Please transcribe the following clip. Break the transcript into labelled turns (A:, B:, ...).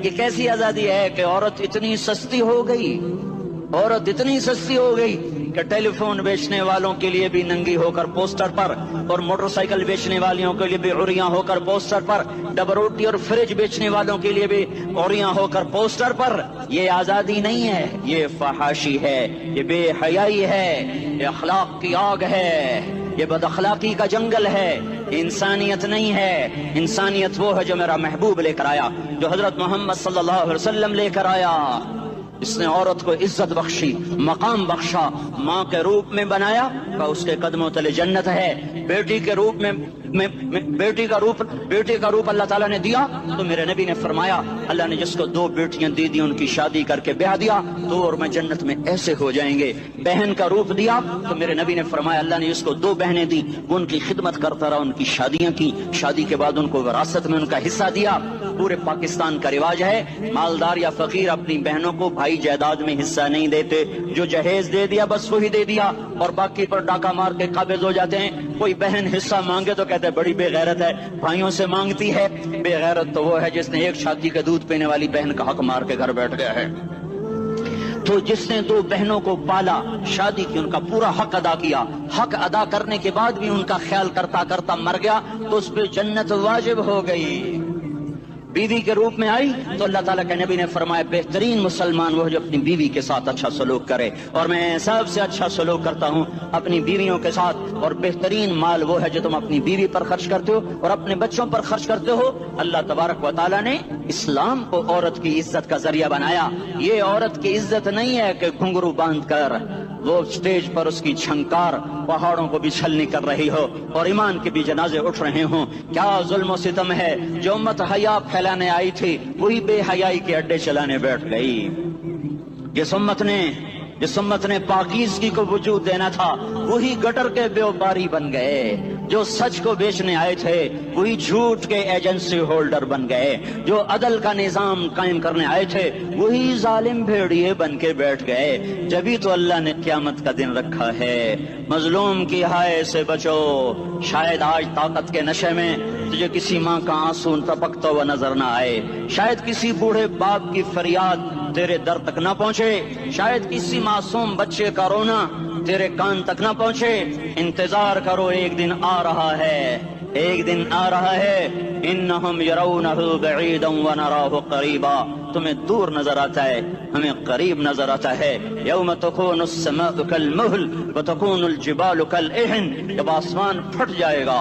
A: یہ کیسی آزادی ہے کہ عورت اتنی سستی ہو گئی، عورت اتنی سستی ہو گئی کہ ٹیلی فون بیچنے والوں کے لیے بھی ننگی ہو کر پوسٹر پر، اور موٹر سائیکل بیچنے والوں کے لیے بھی عریاں ہو کر پوسٹر پر، ڈبل روٹی اور فریج بیچنے والوں کے لیے بھی عریاں ہو کر پوسٹر پر۔ یہ آزادی نہیں ہے، یہ فحاشی ہے، یہ بے حیائی ہے، یہ اخلاق کی آگ ہے، یہ بد اخلاقی کا جنگل ہے، انسانیت نہیں ہے۔ انسانیت وہ ہے جو میرا محبوب لے کر آیا، جو حضرت محمد صلی اللہ علیہ وسلم لے کر آیا۔ اس نے عورت کو عزت بخشی، مقام بخشا، ماں کے روپ میں بنایا کہ اس کے قدموں تلے جنت ہے، بیٹی کے روپ میں بیٹی کا روپ اللہ تعالیٰ نے دیا تو میرے نبی نے فرمایا اللہ نے جس کو 2 بیٹیاں دی ان کی شادی کر کے بیاہ دیا تو اور میں جنت میں ایسے ہو جائیں گے۔ بہن کا روپ دیا تو میرے نبی نے فرمایا اللہ نے جس کو 2 بہنیں دی وہ ان کی خدمت کرتا رہا، ان کی شادیاں کی، شادی کے بعد ان کو وراثت میں ان کا حصہ دیا۔ پورے پاکستان کا رواج ہے مالدار یا فقیر اپنی بہنوں کو بھائی جائیداد میں حصہ نہیں دیتے، جو جہیز دے دیا بس وہی دے دیا اور باقی پر ڈاکہ مار کے قابض ہو جاتے ہیں۔ کوئی بہن حصہ مانگے تو کہتے ہیں بڑی بے غیرت ہے، بھائیوں سے مانگتی ہے۔ بے غیرت تو وہ ہے جس نے ایک چھاتی کا دودھ پینے والی بہن کا حق مار کے گھر بیٹھ گیا ہے۔ تو جس نے 2 بہنوں کو پالا، شادی کی، ان کا پورا حق ادا کیا، حق ادا کرنے کے بعد بھی ان کا خیال کرتا کرتا مر گیا تو اس پہ جنت واجب ہو گئی۔ بیوی کے روپ میں آئی تو اللہ تعالیٰ کے نبی نے فرمایا بہترین مسلمان وہ جو اپنی بیوی کے ساتھ اچھا سلوک کرے، اور میں سب سے اچھا سلوک کرتا ہوں اپنی بیویوں کے ساتھ، اور بہترین مال وہ ہے جو تم اپنی بیوی پر خرچ کرتے ہو اور اپنے بچوں پر خرچ کرتے ہو۔ اللہ تبارک و تعالیٰ نے اسلام کو عورت کی عزت کا ذریعہ بنایا۔ یہ عورت کی عزت نہیں ہے کہ گھنگرو باندھ کر وہ اسٹیج پر اس کی جھنکار پہاڑوں کو بھی چھلنی کر رہی ہو اور ایمان کے بھی جنازے اٹھ رہے ہوں۔ کیا ظلم و ستم ہے، جو امت حیا پھیلانے آئی تھی وہی بے حیائی کے اڈے چلانے بیٹھ گئی۔ جس امت نے پاکیزگی کو وجود دینا تھا وہی گٹر کے بیوباری بن گئے، جو سچ کو بیچنے آئے تھے وہی جھوٹ کے ایجنسی ہولڈر بن گئے، جو عدل کا نظام قائم کرنے آئے تھے وہی ظالم بھیڑیے بن کے بیٹھ گئے۔ جبھی تو اللہ نے قیامت کا دن رکھا ہے۔ مظلوم کی ہائے سے بچو، شاید آج طاقت کے نشے میں تجھے کسی ماں کا آنسو ٹپکتا ہوا نظر نہ آئے، شاید کسی بوڑھے باپ کی فریاد تیرے در تک نہ پہنچے، شاید کسی معصوم بچے کا رونا تیرے کان تک نہ پہنچے۔ انتظار کرو، ایک دن آ رہا ہے، ایک دن آ رہا ہے۔ انہم یرونہ بعیدا ونراہ قریبا، تمہیں دور نظر آتا ہے، ہمیں قریب نظر آتا ہے۔ یوم تکون السماء کالمہل وتکون الجبال کالعہن، جب آسمان پھٹ جائے گا